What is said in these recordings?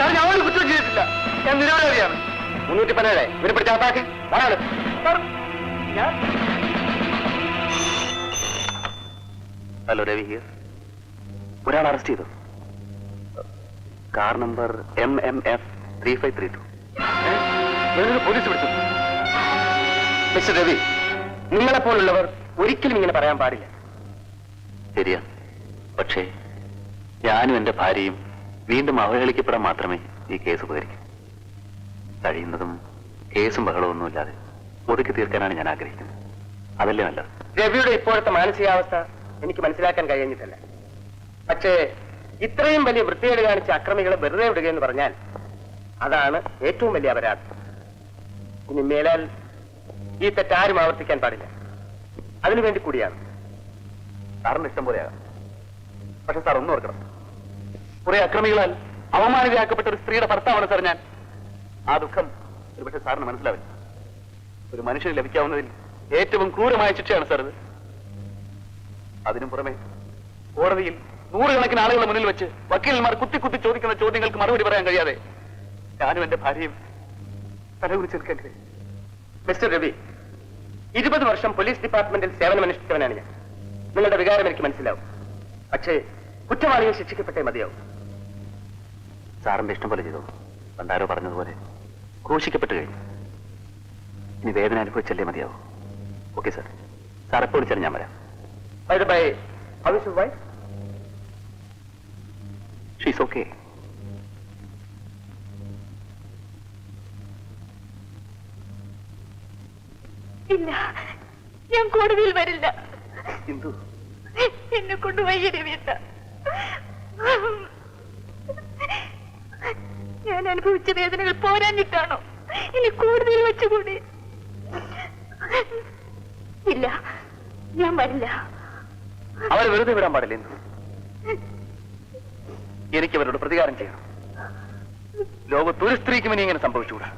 ഞാൻ ഒരു കുറ്റം ചെയ്തിട്ടില്ല. ഞാൻ നിരപരാധിയാണ്. 317 ഇവരെ പിടിച്ചാത്താക്കെ ഒരാള്. Hello Ravi here. ഒരാൾ അറസ്റ്റ് ചെയ്തു. Car number MMF 3532. പോലീസ് വിളിച്ചു. മിസ്റ്റർ രവി, നിങ്ങളെപ്പോലുള്ളവർ ഒരിക്കലും ഇങ്ങനെ പറയാൻ പാടില്ല. ശരിയാ, പക്ഷേ ഞാനും എന്റെ ഭാര്യയും വീണ്ടും അവഹേളിക്കപ്പെടാൻ മാത്രമേ ഈ കേസ് ഉപകരിക്കൂ. കഴിയുന്നതും കേസും ബഹളമൊന്നുമില്ലാതെ ഒതുക്കി തീർക്കാനാണ് ഞാൻ ആഗ്രഹിക്കുന്നത്. അതല്ലേ നല്ലത്. രവിയുടെ ഇപ്പോഴത്തെ മാനസികാവസ്ഥ എനിക്ക് മനസ്സിലാക്കാൻ കഴിഞ്ഞിട്ടില്ല. പക്ഷേ ഇത്രയും വലിയ വൃത്തികേട് കാണിച്ച അക്രമികളെ വെറുതെ വിടുകയെന്ന് പറഞ്ഞാൽ അതാണ് ഏറ്റവും വലിയ അപരാധം. ഇനി മേലാൽ ഈ തെറ്റാരും ആവർത്തിക്കാൻ പാടില്ല. അതിനുവേണ്ടി കൂടിയാണ്. സാറിന് ഇഷ്ടം പോലെയാകാം. പക്ഷെ സാർ ഒന്നും ഓർക്കണം, കുറെ അക്രമികളാൽ അവമാനിതയാക്കപ്പെട്ട ഒരു സ്ത്രീയുടെ ഭർത്താവാണ് സാർ ഞാൻ. ആ ദുഃഖം ഒരുപക്ഷെ സാറിന് മനസ്സിലാവില്ല. ഒരു മനുഷ്യന് ലഭിക്കാവുന്നതിൽ ഏറ്റവും ക്രൂരമായ ശിക്ഷയാണ് സാർ ഇത്. അതിനും പുറമെ കോടതിയിൽ നൂറുകണക്കിന് ആളുകളുടെ മുന്നിൽ വെച്ച് വക്കീലന്മാർ കുത്തി കുത്തി ചോദിക്കുന്ന ചോദ്യങ്ങൾക്ക് മറുപടി പറയാൻ കഴിയാതെ ഞാനും എന്റെ ഭാര്യയും തലകുറിച്ച് നിൽക്കാൻ കഴിയും. മിസ്റ്റർ രവി, 20 വർഷം പോലീസ് ഡിപ്പാർട്ട്മെന്റിൽ സേവനമനുഷ്ഠിച്ചവനാണ് ഞാൻ. നിങ്ങളുടെ വികാരം എനിക്ക് മനസ്സിലാവും. പക്ഷേ കുറ്റവാളികൾ ശിക്ഷിക്കപ്പെട്ടേ മതിയാവും. സാറിന്റെ ഇഷ്ടം പോലെ ചെയ്തോ. പണ്ടാരോ പറഞ്ഞതുപോലെ ക്രൂശിക്കപ്പെട്ട് കഴിഞ്ഞു. ഇനി വേദന അനുഭവിച്ചല്ലേ മതിയാവും. Okay sir. സാർ എപ്പോൾ വിളിച്ചാലും ഞാൻ വരാം. By the by, how is your wife? She's okay. ഇല്ല, ഞാൻ കോടതിയിൽ വരില്ല. ഇന്ദു, എന്നെ കൊണ്ട് വയ്യരുവേണ്ട. ഞാൻ അനുഭവിച്ച വേദനകൾ പോരാഞ്ഞിട്ടാണോ ഇനി കോടതിയിൽ വെച്ചുകൂടി? ഇല്ല, ഞാൻ വരില്ല. അവരെ വെറുതെ വിടാൻ പാടില്ല ഇന്ദു. എനിക്ക് അവരോട് പ്രതികാരം ചെയ്യണം. ലോകത്തൊരു സ്ത്രീക്കും ഇനി ഇങ്ങനെ സംഭവിച്ചുകൂടാ.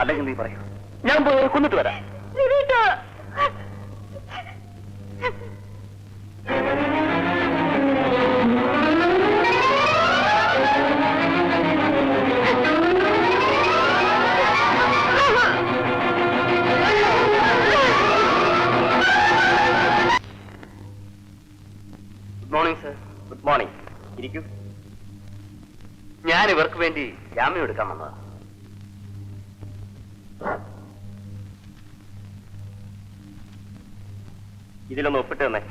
അല്ലെങ്കിൽ നീ പറയൂ, ഞാൻ പോയി കൊന്നിട്ട് വരാം. Good morning sir. Good morning. ഇരിക്കൂ. ഞാൻ ഇവർക്ക് വേണ്ടി ജാമ്യം എടുക്കാൻ വന്നതാണ്. ഇതിലൊന്ന് ഒപ്പിട്ട് തന്നെ.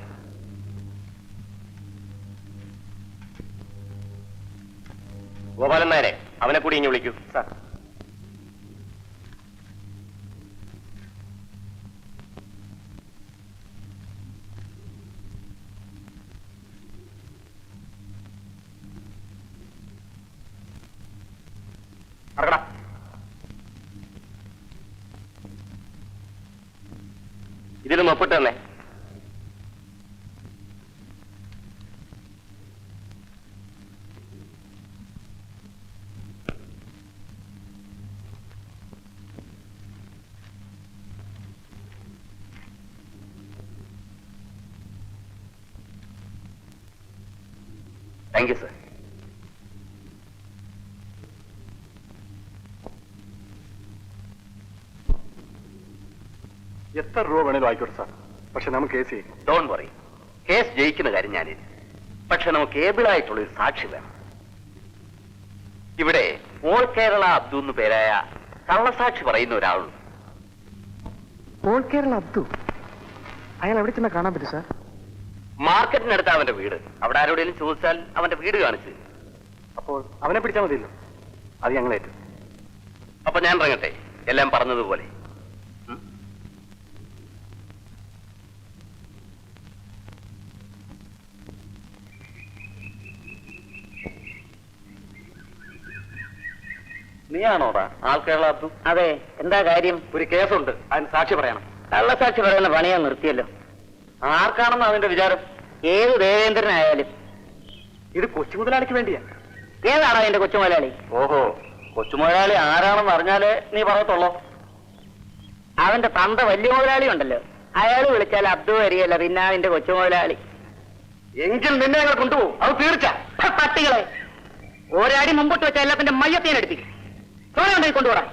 ഗോപാലൻ നായരെ, അവനെ കൂടി ഇനി വിളിക്കൂ. സാർ. ഇതിലൊന്ന് ഒപ്പിട്ട് തന്നെ. Thank you sir. എത്ര രൂപ വേണേലും ആയിക്കോട്ടെ സാർ. പക്ഷെ നമുക്ക് കേസ് ചെയ്യും. Don't worry. കേസ് ജയിക്കുന്ന കാര്യം ഞാനില്ല. പക്ഷെ നമുക്ക് ഏബിളായിട്ടുള്ളൊരു സാക്ഷി വേണം. ഇവിടെ ഓൾ കേരള അബ്ദു എന്ന് പേരായ കള്ളസാക്ഷി പറയുന്ന ഒരാളുണ്ട്. ഓൾ കേരള അബ്ദു? അയാൾ എവിടെ ചെന്നാ കാണാൻ പറ്റും സാർ? മാർക്കറ്റിനടുത്ത് അവന്റെ വീട്. അവിടെ ആരോടെങ്കിലും ചോദിച്ചാൽ അവന്റെ വീട് കാണിച്ചു. അപ്പോൾ അവനെ പിടിച്ചാൽ മതിയല്ലോ. അത് ഞങ്ങളേറ്റു. അപ്പൊ ഞാൻ ഇറങ്ങട്ടെ, എല്ലാം പറഞ്ഞതുപോലെ. നീയാണോടാ ആൾ കേരള അബ്ദു? അതെ, എന്താ കാര്യം? ഒരു കേസുണ്ട്, അതിന് സാക്ഷി പറയണം. കള്ളസാക്ഷി പറയുന്ന പണിയാ നിർത്തിയല്ലോ. ആർക്കാണെന്ന് അതിന്റെ വിചാരം? ഏത് ദേവേന്ദ്രനായാലും. ഇത് കൊച്ചു മുതലാളിക്ക് വേണ്ടിയാ. ഏതാണോ എന്റെ കൊച്ചുമുതലാളി? ഓഹോ, കൊച്ചു മുതലാളി ആരാണെന്ന് അറിഞ്ഞാലേ നീ പറയത്തുള്ളോ? അവന്റെ തന്ത വലിയ മുതലാളി ഉണ്ടല്ലോ, അയാൾ വിളിച്ചാൽ അബ്ദു വരികയല്ല, പിന്നെ അവന്റെ കൊച്ചു മുതലാളി. എങ്കിൽ നിന്നെ ഞങ്ങൾ കൊണ്ടുപോകും, അത് തീർച്ച. പട്ടികളെ, ഒരടി മുമ്പോട്ട് വെച്ച എല്ലാത്തിന്റെ മയ്യത്തേനെ എടുപ്പിക്കും. ചോര കൊണ്ടുപോയി കൊണ്ടുപോടാ.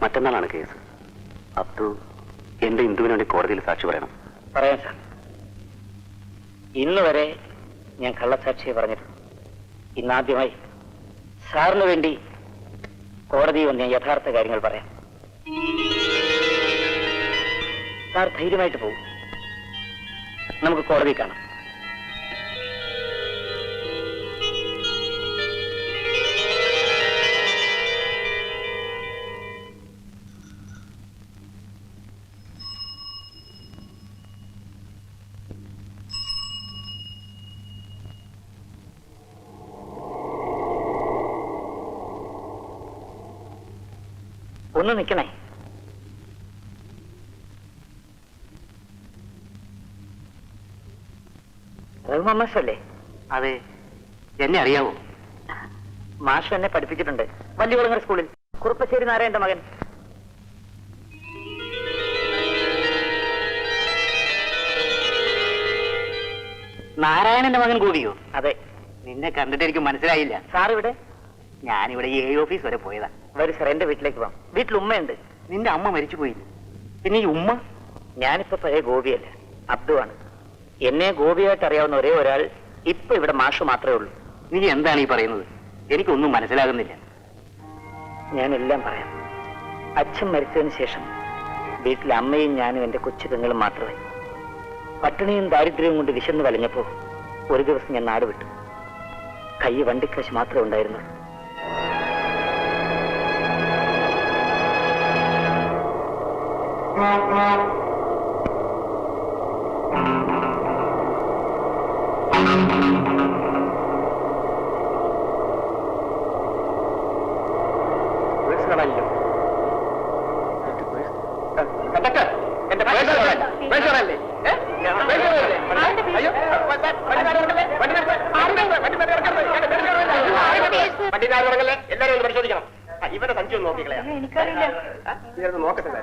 മറ്റന്നാളാണ് കേസ്. അബ്ദു എന്റെ ഇന്ദുവിന് വേണ്ടി കോടതിയിൽ സാക്ഷി പറയണം. പറയാം സാർ. ഇന്ന് വരെ ഞാൻ കള്ളസാക്ഷിയെ പറഞ്ഞിട്ടുണ്ട്. ഇന്നാദ്യമായി സാറിന് വേണ്ടി കോടതിയിൽ വന്ന് ഞാൻ യഥാർത്ഥ കാര്യങ്ങൾ പറയാം. സാർ ധൈര്യമായിട്ട് പോകും. നമുക്ക് കോടതി കാണാം. ഒന്ന് നിൽക്കണേ. റഹ്മാൻ മാഷല്ലേ? അതെ, എന്നെ അറിയാവോ? മാഷ് എന്നെ പഠിപ്പിച്ചിട്ടുണ്ട് വലിയകുളങ്ങര സ്കൂളിൽ. കുറുപ്പശ്ശേരി നാരായണന്റെ മകൻ. നാരായണന്റെ മകൻ ഗോപിയോ? അതെ. നിന്നെ കണ്ടിട്ട് എനിക്ക് മനസ്സിലായില്ല. സാർ ഇവിടെ? ഞാനിവിടെ ഈ ഓഫീസ് വരെ പോയതാ. വരും സാർ, എന്റെ വീട്ടിലേക്ക് പോവാം. വീട്ടിൽ ഉമ്മയുണ്ട്. നിന്റെ അമ്മ മരിച്ചു പോയില്ലേ? പിന്നെ ഈ ഉമ്മ? ഞാനിപ്പോ പഴയ ഗോപിയല്ല, അബ്ദുവാണ്. എന്നെ ഗോപിയായിട്ട് അറിയാവുന്ന ഒരേ ഒരാൾ ഇപ്പൊ ഇവിടെ മാഷ് മാത്രമേ ഉള്ളൂ. നീ എന്താണ് ഈ പറയുന്നത്? എനിക്കൊന്നും മനസ്സിലാകുന്നില്ല. ഞാനെല്ലാം പറയാം. അച്ഛൻ മരിച്ചതിന് ശേഷം വീട്ടിലെ അമ്മയും ഞാനും എന്റെ കൊച്ചു പെങ്ങളും മാത്രമേ. പട്ടിണിയും ദാരിദ്ര്യവും കൊണ്ട് വിശന്ന് വലഞ്ഞപ്പോ ഒരു ദിവസം ഞാൻ നാട് വിട്ടു. കൈ വണ്ടിക്കാശ് മാത്രമേ ഉണ്ടായിരുന്നുള്ളൂ. എല്ലാരും ഒന്ന് പരിശോധിക്കണം. ഇവരുടെ സഞ്ചി ഒന്ന് നോക്കിക്കളയാ. നോക്കത്തില്ല.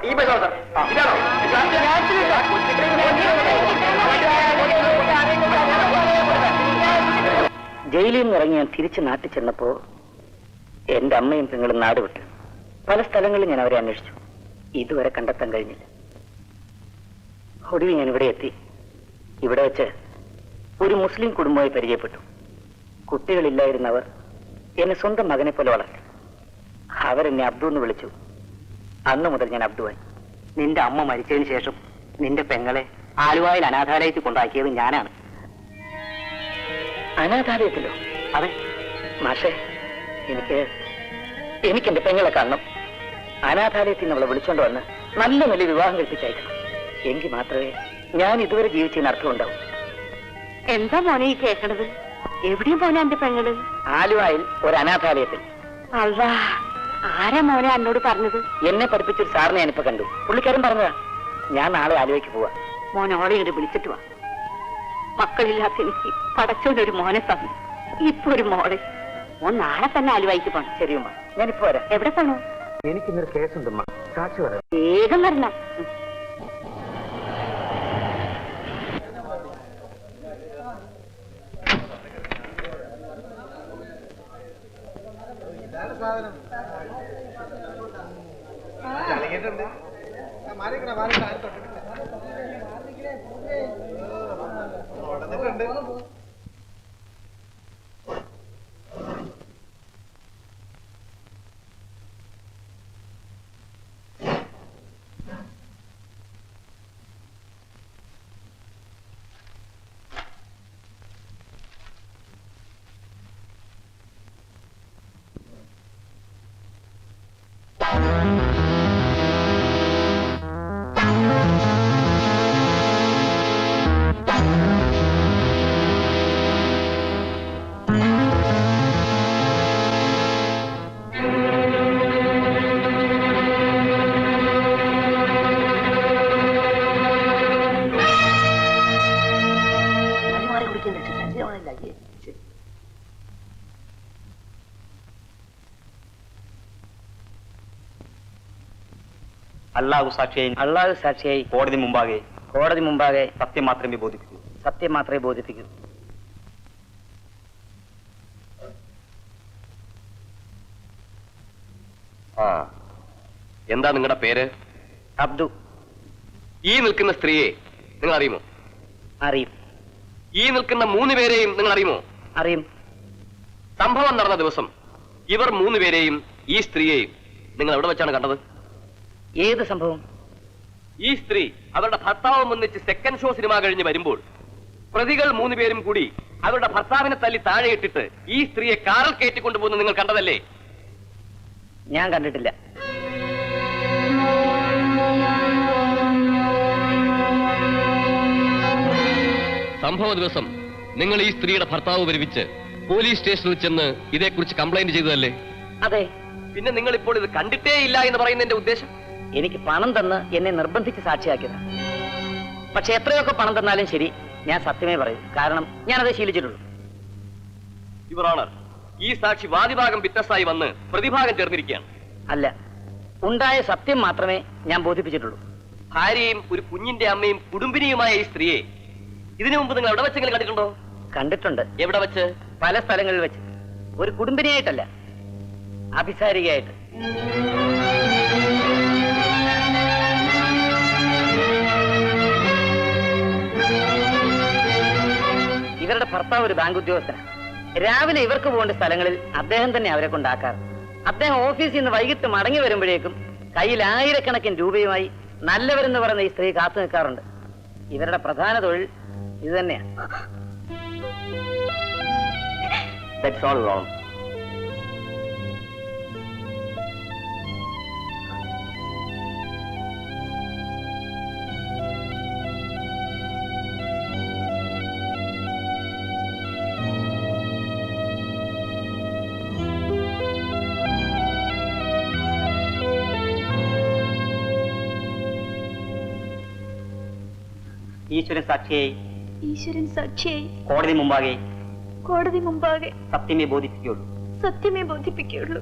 ഈ പൈസ ഇതാണോ? ജയിലിൽ നിന്ന് ഇറങ്ങി ഞാൻ തിരിച്ച് നാട്ടിൽ ചെന്നപ്പോ എന്റെ അമ്മയും പെങ്ങളും നാട് വിട്ടു. പല സ്ഥലങ്ങളിൽ ഞാൻ അവരെ അന്വേഷിച്ചു. ഇതുവരെ കണ്ടെത്താൻ കഴിഞ്ഞില്ല. ഒടുവിൽ ഞാൻ ഇവിടെ എത്തി. ഇവിടെ വെച്ച് ഒരു മുസ്ലിം കുടുംബമായി പരിചയപ്പെട്ടു. കുട്ടികളില്ലായിരുന്നവർ എന്നെ സ്വന്തം മകനെ പോലെ വളർത്തി. അവരെന്നെ അബ്ദു എന്ന് വിളിച്ചു. അന്നു മുതൽ ഞാൻ അബ്ദുവായി. നിന്റെ അമ്മ മരിച്ചതിന് ശേഷം നിന്റെ പെങ്ങളെ ആലുവായിൽ അനാഥാലയത്തിൽ കൊണ്ടാക്കിയത് ഞാനാണ്. അനാഥാലയത്തിലോ? അതെ മാഷേ, എനിക്ക് എന്റെ പെങ്ങളെ കാണണം. അനാഥാലയത്തിൽ നിന്ന് അവളെ വിളിച്ചോണ്ട് വന്ന് നല്ല വിവാഹം കഴിപ്പിച്ചയക്കണം. എങ്കിൽ മാത്രമേ ഞാൻ ഇതുവരെ ജീവിച്ചതിന് അർത്ഥം ഉണ്ടാവും. എന്താ മോനെ ഈ കേക്കണത്? എവിടെയും മോനെ എന്റെ പെങ്ങള്? ആലുവായിൽ ഒരു അനാഥാലയത്തിൽ. അല്ലാ, ആരാ മോനെ എന്നോട് പറഞ്ഞത്? എന്നെ പഠിപ്പിച്ചൊരു സാറിനെ ഞാനിപ്പോ കണ്ടു. പുള്ളിക്കാരൻ പറഞ്ഞതാ. ഞാൻ നാളെ ആലുവയ്ക്ക് പോവാ. മോനോളെ ഇങ്ങോട്ട് വിളിച്ചിട്ട് വാ. മക്കളില്ലാത്ത എനിക്ക് പടച്ചോണ്ടൊരു മോനെ തന്നു, ഇപ്പൊ ഒരു മോളെ. മോൻ നാളെ തന്നെ ആലുവായിക്ക് പോണം. ശരിയമ്മ, ഞാനിപ്പോ വരാം. എവിടെ പോണോ? എനിക്കിന്നൊരു കേസുണ്ടമ്മ, സാക്ഷി പറയാം. വേഗം വരണം. അല്ലാഹു സാക്ഷിയായി, അള്ളാഹു സാക്ഷിയായി കോടതി മുമ്പാകെ കോടതി മുമ്പാകെ സത്യം മാത്രമേ ബോധിപ്പിക്കൂ. സത്യം മാത്രമേ ബോധിപ്പിക്കൂ. ആ, എന്താ നിങ്ങളുടെ പേര്? അബ്ദു. ഈ നിൽക്കുന്ന സ്ത്രീയെ നിങ്ങൾ അറിയുമോ? അറിയും. ഈ നിൽക്കുന്ന 3 പേരെയും നിങ്ങൾ അറിയുമോ? അറിയും. സംഭവം നടന്ന ദിവസം ഇവർ 3 പേരെയും ഈ സ്ത്രീയെയും നിങ്ങൾ എവിടെ വെച്ചാണ് കണ്ടത്? ഏത് സംഭവം? ഈ സ്ത്രീ അവരുടെ ഭർത്താവും ഒന്നിച്ച് സെക്കൻഡ് ഷോ സിനിമ കഴിഞ്ഞ് വരുമ്പോൾ പ്രതികൾ 3 പേരും കൂടി അവരുടെ ഭർത്താവിനെ തല്ലി താഴെയിട്ടിട്ട് ഈ സ്ത്രീയെ കാറിൽ കയറ്റിക്കൊണ്ടുപോകുന്നത് നിങ്ങൾ കണ്ടതല്ലേ? ഞാൻ കണ്ടിട്ടില്ല. സംഭവ ദിവസം നിങ്ങൾ ഈ സ്ത്രീയുടെ ഭർത്താവ് വരുവിച്ച് പോലീസ് സ്റ്റേഷനിൽ ചെന്ന് ഇതേക്കുറിച്ച് കംപ്ലൈന്റ് ചെയ്തതല്ലേ? അതെ. പിന്നെ നിങ്ങൾ ഇപ്പോൾ ഇത് കണ്ടിട്ടേ ഇല്ല എന്ന് പറയുന്നതിന്റെ ഉദ്ദേശം? എനിക്ക് പണം തന്ന് എന്നെ നിർബന്ധിച്ച് സാക്ഷിയാക്കിയതാണ്. പക്ഷെ എത്രയൊക്കെ പണം തന്നാലും ശരി, ഞാൻ സത്യമേ പറയൂ. കാരണം ഞാനത് ശീലിച്ചിട്ടുള്ളൂ. യുവർ ഓണർ, ഈ സാക്ഷി വാദിഭാഗം വിറ്റസായി വന്ന് പ്രതിഭാഗം ചേർന്നിരിക്കുകയാണ്. അല്ല, ഉണ്ടായ സത്യം മാത്രമേ ഞാൻ ബോധിപ്പിച്ചിട്ടുള്ളൂ. ഭാര്യയും ഒരു കുഞ്ഞിന്റെ അമ്മയും കുടുംബിനിയുമായ ഈ സ്ത്രീയെ ഇതിനു മുമ്പ് നിങ്ങൾ എവിടെ വെച്ചെങ്കിലും കണ്ടിട്ടുണ്ടോ? കണ്ടിട്ടുണ്ട്. എവിടെ വെച്ച്? പല സ്ഥലങ്ങളിൽ വെച്ച്. ഒരു കുടുംബിനിയായിട്ടല്ല, അഭിസാരികയായിട്ട്. ഇവരുടെ ഭർത്താവ് ഒരു ബാങ്ക് ഉദ്യോഗസ്ഥനാണ്. രാവിലെ ഇവർക്ക് പോകേണ്ട സ്ഥലങ്ങളിൽ അദ്ദേഹം തന്നെ അവരെ കൊണ്ടാക്കാറ്. അദ്ദേഹം ഓഫീസിൽ നിന്ന് വൈകിട്ട് മടങ്ങി വരുമ്പോഴേക്കും കയ്യിൽ 1000കണക്കിന് രൂപയുമായി നല്ലവരെന്ന് പറയുന്ന ഈ സ്ത്രീ കാത്തു നിൽക്കാറുണ്ട്. ഇവരുടെ പ്രധാന തൊഴിൽ ഇത് തന്നെയാണ്. That's all wrong. ഈശ്വരൻ സാക്ഷിയായി ഈശ്വരൻ സാക്ഷിയായി കോടതി മുമ്പാകെ കോടതി മുമ്പാകെ സത്യമേ ബോധിപ്പിക്കുകയുള്ളൂ. സത്യമേ ബോധിപ്പിക്കുകയുള്ളൂ.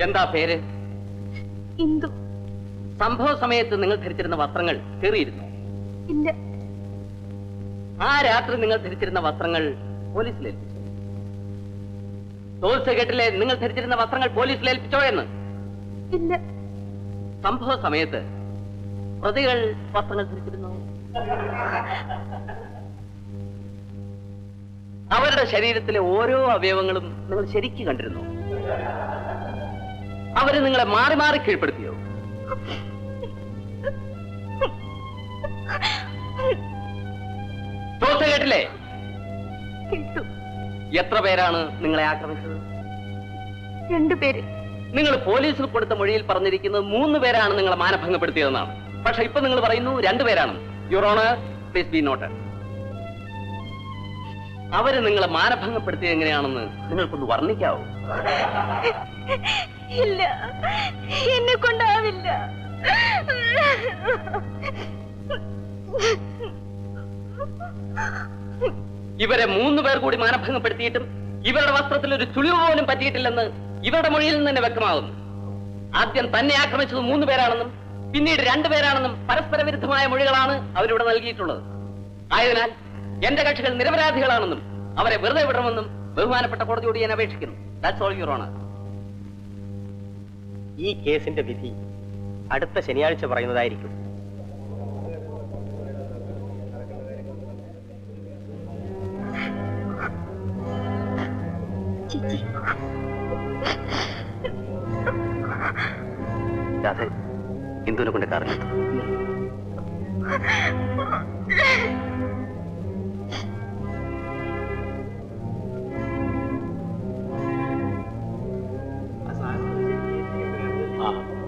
എന്താ പേര്? ഇന്ദു. സംഭവ സമയത്ത് നിങ്ങൾ ധരിച്ചിരുന്ന വസ്ത്രങ്ങൾ കീറിയിരുന്നു. ഇല്ല. ആ രാത്രി നിങ്ങൾ ധരിച്ചിരുന്ന വസ്ത്രങ്ങൾ പോലീസിലേൽപ്പിച്ചു. ടോൾ സെക്രട്ടറിയിലെ നിങ്ങൾ ധരിച്ചിരുന്ന വസ്ത്രങ്ങൾ പോലീസിലേൽപ്പിച്ചോ എന്ന്? ഇല്ല. സംഭവ സമയത്ത് പ്രതികൾ വസ്ത്രങ്ങൾ ധരിച്ചിരുന്നു. അവരുടെ ശരീരത്തിലെ ഓരോ അവയവങ്ങളും നിങ്ങൾ ശരിക്ക് കണ്ടിരുന്നു. അവര് നിങ്ങളെ മാറി മാറി കീഴ്പ്പെടുത്തിയോ? തോറ്റ കേട്ടില്ലേ? കേട്ടു. എത്ര പേരാണ് നിങ്ങളെ ആക്രമിച്ചത്? 2 പേര്. നിങ്ങൾ പോലീസിൽ കൊടുത്ത മൊഴിയിൽ പറഞ്ഞിരിക്കുന്നത് 3 പേരാണ് നിങ്ങളെ മാനഭംഗപ്പെടുത്തിയതെന്നാണ്. പക്ഷെ ഇപ്പൊ നിങ്ങൾ പറയുന്നു 2 പേരാണെന്ന്. Your honour, please be noted. അവര് നിങ്ങളെ മാനഭംഗപ്പെടുത്തിയത് എങ്ങനെയാണെന്ന് നിങ്ങൾക്കൊന്ന് വർണ്ണിക്കാവോ? ഇല്ല, എന്നെ കൊണ്ടാവില്ല. ഇവരെ 3 പേർ കൂടി മാനഭംഗപ്പെടുത്തിയിട്ടും ഇവരുടെ വസ്ത്രത്തിൽ ഒരു ചുളിവ് പോലും പറ്റിയിട്ടില്ലെന്ന് ഇവരുടെ മൊഴിയിൽ നിന്ന് തന്നെ വ്യക്തമാകുന്നു. ആദ്യം തന്നെ ആക്രമിച്ചത് 3 പേരാണെന്നും പിന്നീട് 2 പേരാണെന്നും പരസ്പര വിരുദ്ധമായ മൊഴികളാണ് അവരിവിടെ നൽകിയിട്ടുള്ളത്. ആയതിനാൽ എന്റെ കക്ഷികൾ നിരപരാധികളാണെന്നും അവരെ വെറുതെ വിടണമെന്നും ബഹുമാനപ്പെട്ട കോടതിയോട് ഞാൻ അപേക്ഷിക്കുന്നു. That's all your honour. ഈ കേസിന്റെ വിധി അടുത്ത ശനിയാഴ്ച പറയുന്നതായിരിക്കും. രാധേ, ഇന്ദുവിനെ കൊണ്ട് കാറിലെത്തും.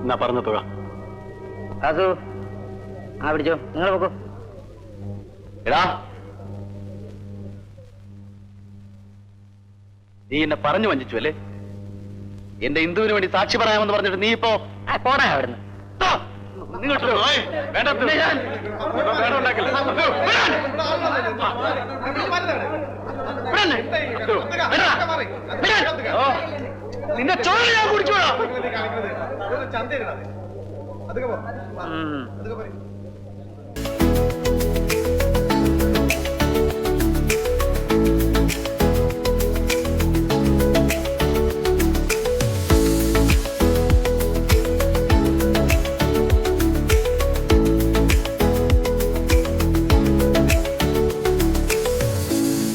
എന്നാ പറഞ്ഞു തൊഴാം. അതോ ആ പിടിച്ചോ, നിങ്ങൾ നോക്കൂ. എടാ, നീ എന്നെ പറഞ്ഞു വഞ്ചിച്ചു അല്ലേ? എന്റെ ഇന്ദുവിന് വേണ്ടി സാക്ഷി പറയാമെന്ന് പറഞ്ഞിട്ട് നീ ഇപ്പോ പോടാ അവിടുന്ന്. നിന്നെ ചോര ഞാൻ കുടിച്ചോളാം. ഉം.